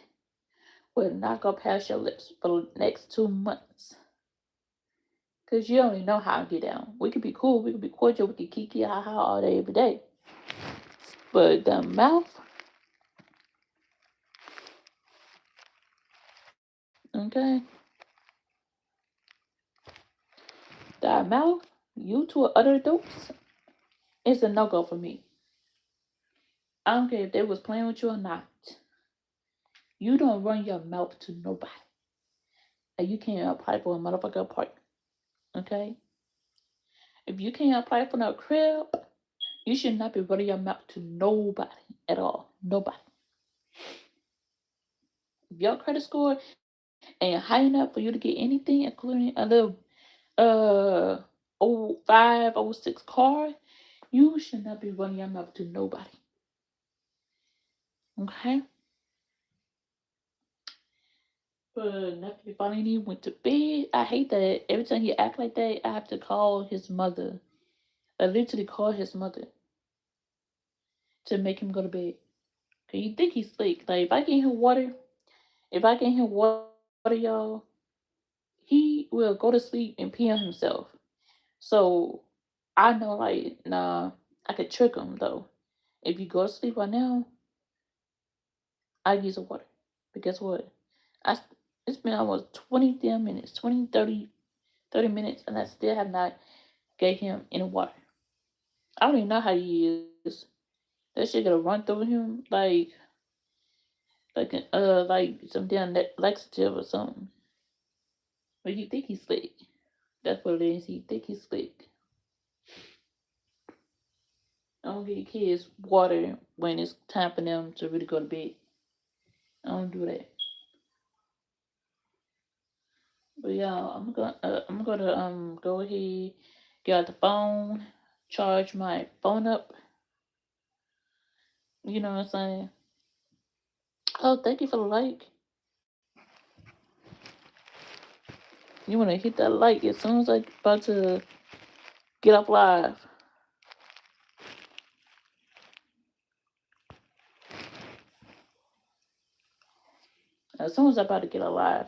will not go past your lips for the next 2 months. Because you only know how to get down. We could be cool, we could be cordial, we could kiki, ha ha all day, every day. But the mouth, okay? That mouth, you to other adults, is a no go for me. I don't care if they was playing with you or not. You don't run your mouth to nobody. And you can't apply for a motherfucker apartment. Okay? If you can't apply for no crib, you should not be running your mouth to nobody at all. Nobody. If your credit score ain't high enough for you to get anything, including a little uh 05, 06 car, you should not be running your mouth to nobody. Okay? But after finally went to bed, I hate that every time he act like that, I have to call his mother. I literally call his mother to make him go to bed. Cause you think he's slick. Like if I get him water, y'all, he will go to sleep and pee on himself. So I know, like, nah, I could trick him though. If you go to sleep right now, I use the water. But guess what? I it's been almost 20 damn minutes, 20, 30 minutes, and I still have not gave him any water. I don't even know how he is. That shit gonna run through him like some damn laxative or something. But you think he's slick. That's what it is. He think he's slick. I don't give kids water when it's time for them to really go to bed. I don't do that. But yeah, I'm gonna go ahead, get out the phone, charge my phone up. You know what I'm saying? Oh, thank you for the like. You wanna hit that like as soon as I about to get up live. As soon as I about to get alive.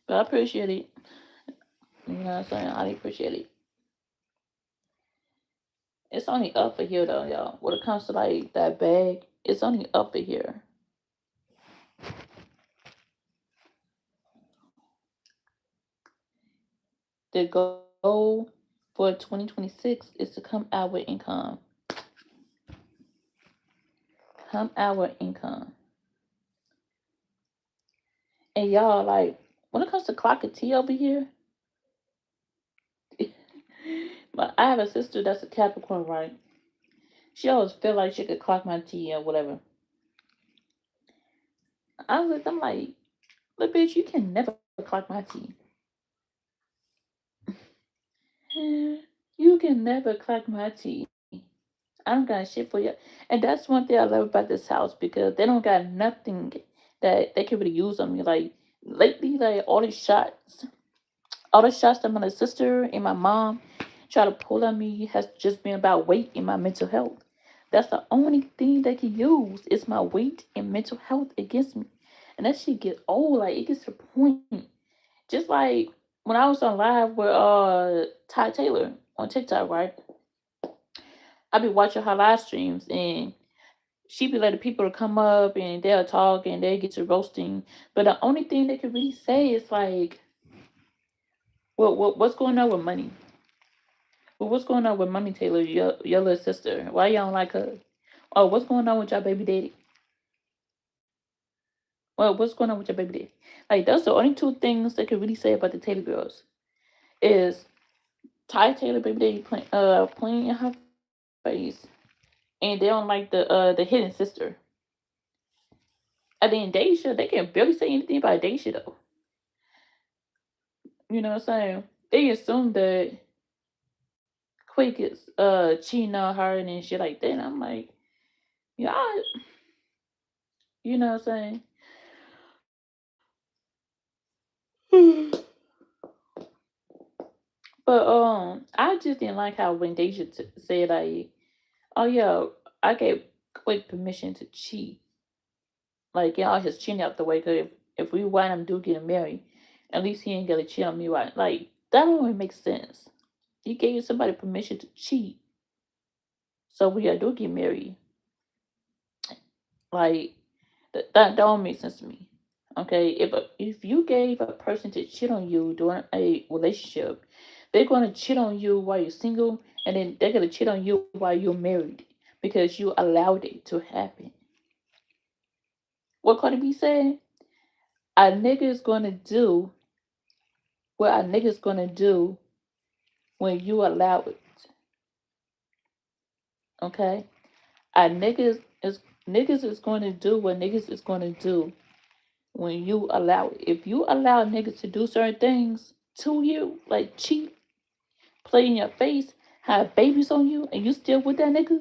But I appreciate it. You know what I'm saying? I appreciate it. It's only up for here though, y'all. When it comes to like that bag, it's only up for here. The goal for 2026 is to come out with income. Come out with income. And y'all, like, when it comes to clocking tea over here, but I have a sister that's a Capricorn, right? She always feel like she could clock my tea or whatever. I'm like, look, bitch, you can never clock my tea. You can never clock my tea. I don't got shit for you. And that's one thing I love about this house because they don't got nothing that they can really use on me. Like lately, like all the shots that my sister and my mom try to pull on me has just been about weight and my mental health. That's the only thing they can use is my weight and mental health against me. And that shit get old. Like it gets to the point. Just like when I was on live with Ty Taylor on TikTok, right? I be watching her live streams and she be letting people to come up and they'll talk and they get to roasting. But the only thing they can really say is like, what's going on with money? Well, what's going on with Money Taylor, your little sister? Why y'all don't like her? Oh, what's going on with your baby daddy? Well, what's going on with your baby daddy? Like that's the only two things they can really say about the Taylor girls is Ty Taylor baby daddy playing in her face, and they don't like the hidden sister. And then Daisha, they can barely say anything about Daisha though. You know what I'm saying? They assume that Quick is cheating on her and shit like that. And I'm like, yeah, you know what I'm saying? But I just didn't like how when Deja said like, oh yeah, I gave quick permission to cheat. Like, get all his chin out the way. Cause if we wind up do getting married, at least he ain't gonna cheat on me, right? Like, that don't even make sense. You gave somebody permission to cheat, so we do get married. Like, that don't make sense to me. Okay, if you gave a person to cheat on you during a relationship, they're gonna cheat on you while you're single, and then they're gonna cheat on you while you're married because you allowed it to happen. What Cardi B said? A nigga is gonna do what a nigga is gonna do when you allow it. Okay, a niggas is going to do what niggas is going to do when you allow it. If you allow niggas to do certain things to you, like cheat, play in your face, have babies on you, and you still with that nigga,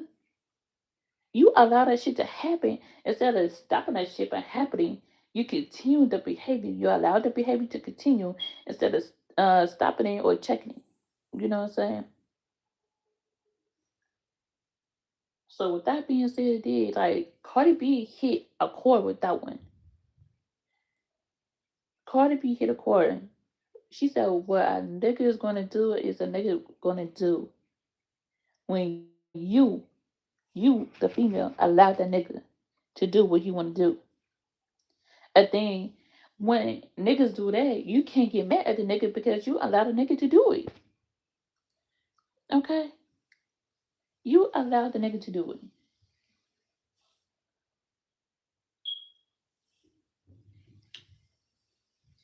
you allow that shit to happen instead of stopping that shit from happening. You continue the behavior. You allow the behavior to continue instead of stopping it or checking it. You know what I'm saying? So with that being said, it did like Cardi B hit a chord with that one. Cardi B hit a chord. She said, "What a nigga is gonna do is a nigga gonna do when the female, allow that nigga to do what you want to do." And then when niggas do that, you can't get mad at the nigga because you allow the nigga to do it. Okay, you allow the nigga to do it.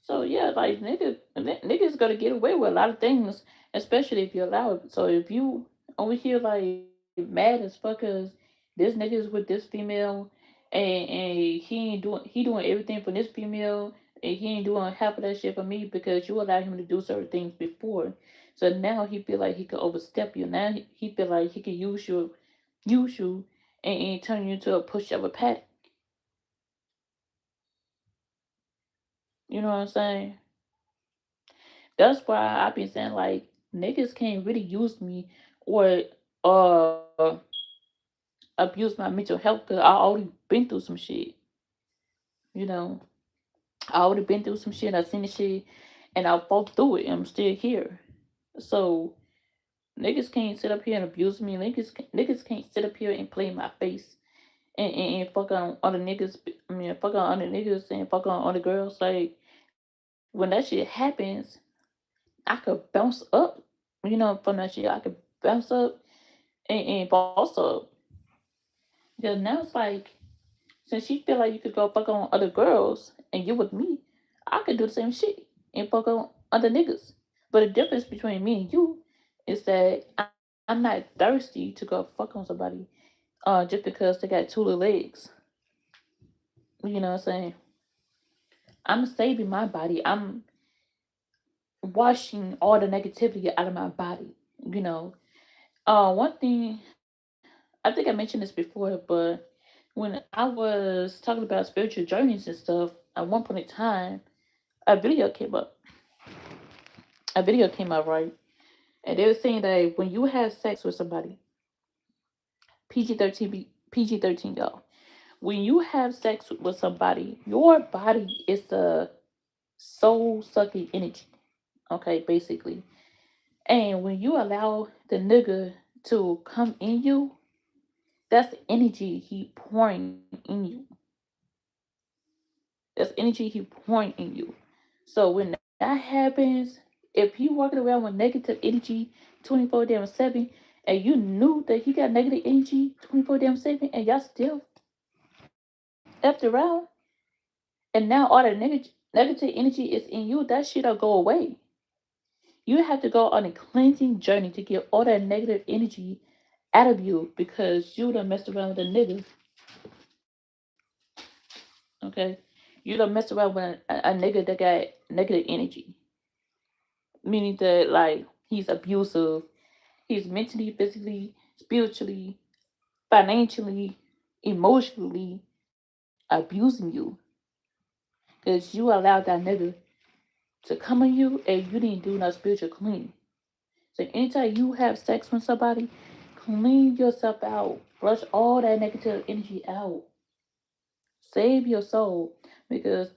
So yeah, like niggas gonna get away with a lot of things, especially if you allow it. So if you over here like mad as fuck cause this nigga is with this female and he doing everything for this female and he ain't doing half of that shit for me because you allowed him to do certain things before. So now he feel like he could overstep you. Now he feel like he could use you and turn you into a pushover patty. You know what I'm saying? That's why I've been saying like niggas can't really use me or uh abuse my mental health because I already been through some shit. You know, I already been through some shit. I seen the shit, and I fought through it. And I'm still here. So niggas can't sit up here and abuse me. Niggas can't sit up here and play in my face and fuck on other niggas. I mean, fuck on other niggas and fuck on other girls. Like when that shit happens, I could bounce up. You know, from that shit, I could bounce up and boss up. Because now it's like, since you feel like you could go fuck on other girls and you with me, I could do the same shit and fuck on other niggas. But the difference between me and you is that I'm not thirsty to go fuck on somebody just because they got two little legs. You know what I'm saying? I'm saving my body. I'm washing all the negativity out of my body. You know, one thing I think I mentioned this before, but when I was talking about spiritual journeys and stuff, at one point in time, a video came up. A video came up, right? And they were saying that when you have sex with somebody, PG-13, y'all. When you have sex with somebody, your body is a soul sucking energy. Okay, basically. And when you allow the nigga to come in you, that's energy he pouring in you. That's energy he pouring in you. So when that happens, if you walking around with negative energy 24 damn 7, and you knew that he got negative energy 24 damn 7, and y'all still left around, and now all the negative energy is in you, that shit'll go away. You have to go on a cleansing journey to get all that negative energy out of you because you done messed around with a nigga. Okay? You done messed around with a nigga that got negative energy. Meaning that like he's abusive, he's mentally, physically, spiritually, financially, emotionally abusing you because you allowed that nigga to come on you and you didn't do no spiritual cleaning. So anytime you have sex with somebody, clean yourself out. Flush all that negative energy out. Save your soul. Because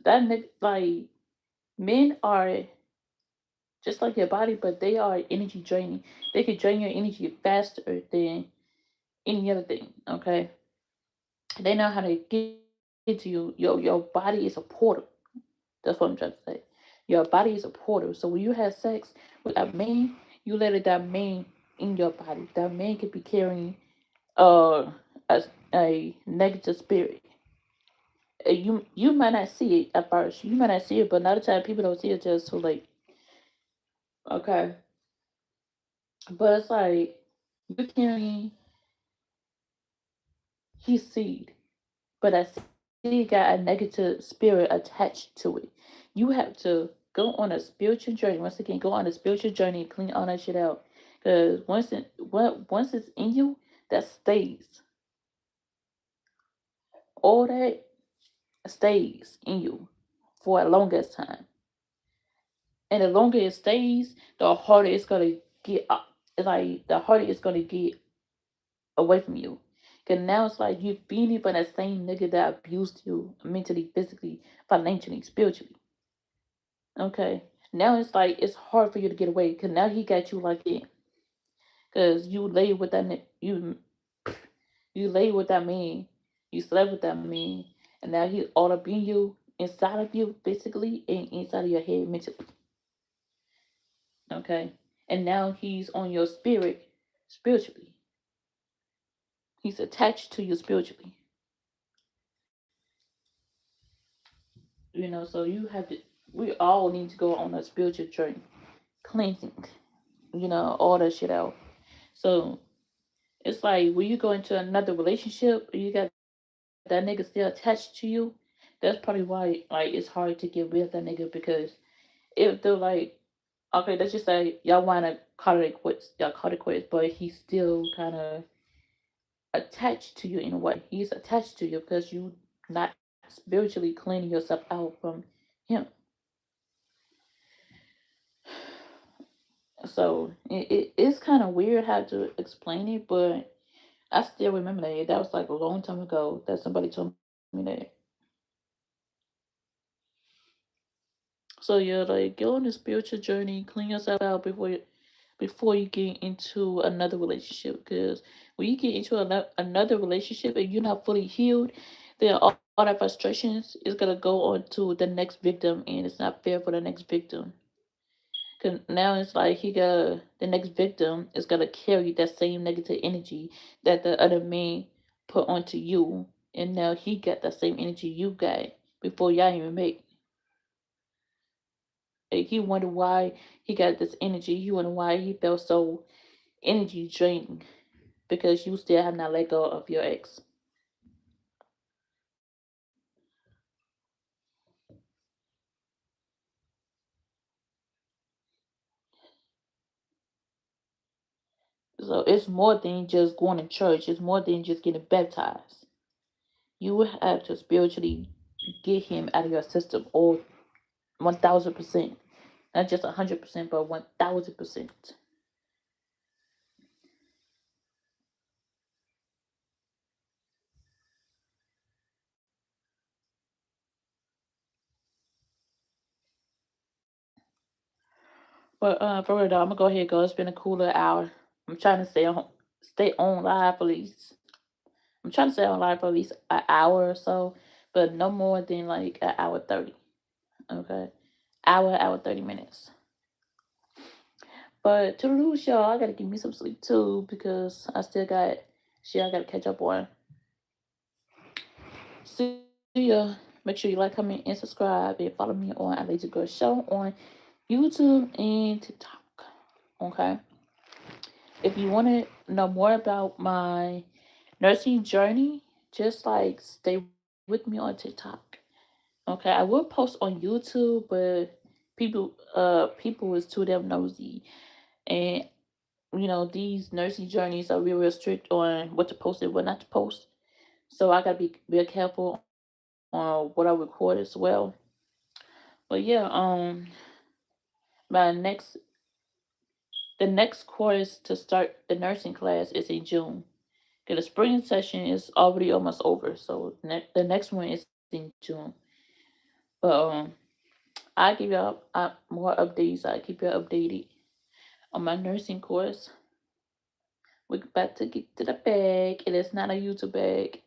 like, men are just like your body, but they are energy draining. They can drain your energy faster than any other thing. Okay, they know how to get to you. Your body is a portal. That's what I'm trying to say. Your body is a portal. So when you have sex with a man, you let that man in your body. That man could be carrying uh a negative spirit. You might not see it at first. You might not see it, but another time people don't see it just too late. Okay, but it's like you carrying his seed, but that seed got a negative spirit attached to it. You have to go on a spiritual journey. Once again, go on a spiritual journey and clean all that shit out. Because once it's in you, that stays. All that stays in you for a longest time. And the longer it stays, the harder it's gonna get up. Like the harder it's gonna get away from you. Cause now it's like you feeding for that same nigga that abused you mentally, physically, financially, spiritually. Okay. Now it's like it's hard for you to get away. Cause now he got you like in. Cause you lay with you lay with that man, you slept with that man, and now he's all up in you, inside of you, physically, and inside of your head mentally. Okay. And now he's on your spirit spiritually. He's attached to you spiritually. So you have to we all need to go on a spiritual journey. Cleansing. All that shit out. So it's like when you go into another relationship, you got that nigga still attached to you. That's probably why like it's hard to get rid of that nigga because if they're like, okay, let's just say y'all wanna call it quits, y'all call it quits, but he's still kinda attached to you in a way. He's attached to you because you not spiritually cleaning yourself out from him. So it's kind of weird how to explain it, but I still remember that. That was like a long time ago that somebody told me that. So yeah, like go on a spiritual journey, clean yourself out before you get into another relationship. Because when you get into another relationship and you're not fully healed, then all that frustrations is gonna go on to the next victim, and it's not fair for the next victim. Cause now it's like the next victim is gonna carry that same negative energy that the other man put onto you, and now he got that same energy you got before y'all even met. Like he wonder why he got this energy. He wonder why he felt so energy draining because you still have not let go of your ex. So it's more than just going to church. It's more than just getting baptized. You have to spiritually get him out of your system, or 1,000%. Not just 100%, but 1,000%. But for real though, I'm gonna go ahead and go. It's been a cooler hour. I'm trying to stay on live for at least. I'm trying to stay on live for at least an hour or so, but no more than like an hour 30. Okay, hour 30 minutes. But to lose y'all, I gotta give me some sleep too because I still got shit I gotta catch up on. See ya. Make sure you like, comment, and subscribe, and follow me on a Lazy Girl Show on YouTube and TikTok. Okay. If you want to know more about my nursing journey, just like stay with me on TikTok. Okay, I will post on YouTube, but people is too damn nosy, and these nursing journeys are real strict on what to post and what not to post. So I gotta be real careful on what I record as well. But yeah, my next the next course to start the nursing class is in June. Okay, the spring session is already almost over, so the next one is in June. But I give y'all more updates. I keep you updated on my nursing course. We're about to get to the bag. It is not a YouTube bag.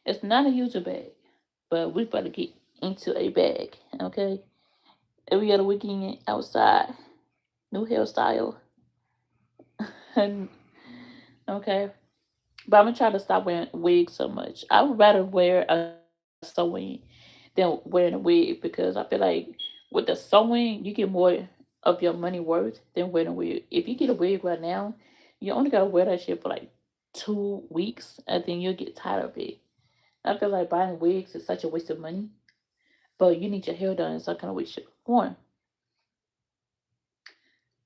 It's not a YouTube bag, but we're about to get into a bag. Okay, every other weekend outside, new hairstyle. And okay, but I'm gonna try to stop wearing wigs so much. I would rather wear a sewing than wearing a wig because I feel like with the sewing you get more of your money worth than wearing a wig. If you get a wig right now, you only gotta wear that shit for like 2 weeks and then you'll get tired of it. I feel like buying wigs is such a waste of money, but you need your hair done, so I kind of waste your more.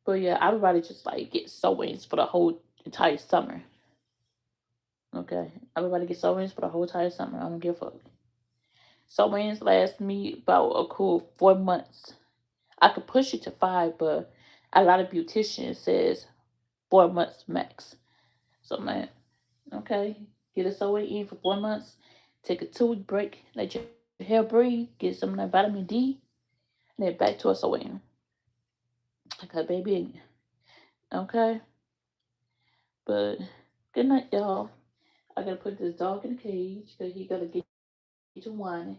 But yeah, I would rather just like get sewings for the whole entire summer. Okay, I would rather get sewings for the whole entire summer. I don't give a fuck. Sewings last me about a cool 4 months. I could push it to 5, but a lot of beauticians says 4 months max. So man, okay, get a sewing in for 4 months. Take a 2 week break. Let your hair breathe. Get some of that vitamin D. And then back to a sewing. Okay, baby. Okay, but good night, y'all. I gotta put this dog in the cage because he gotta get to whining.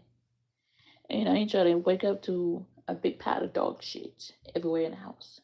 And I ain't trying to wake up to a big pile of dog shit everywhere in the house.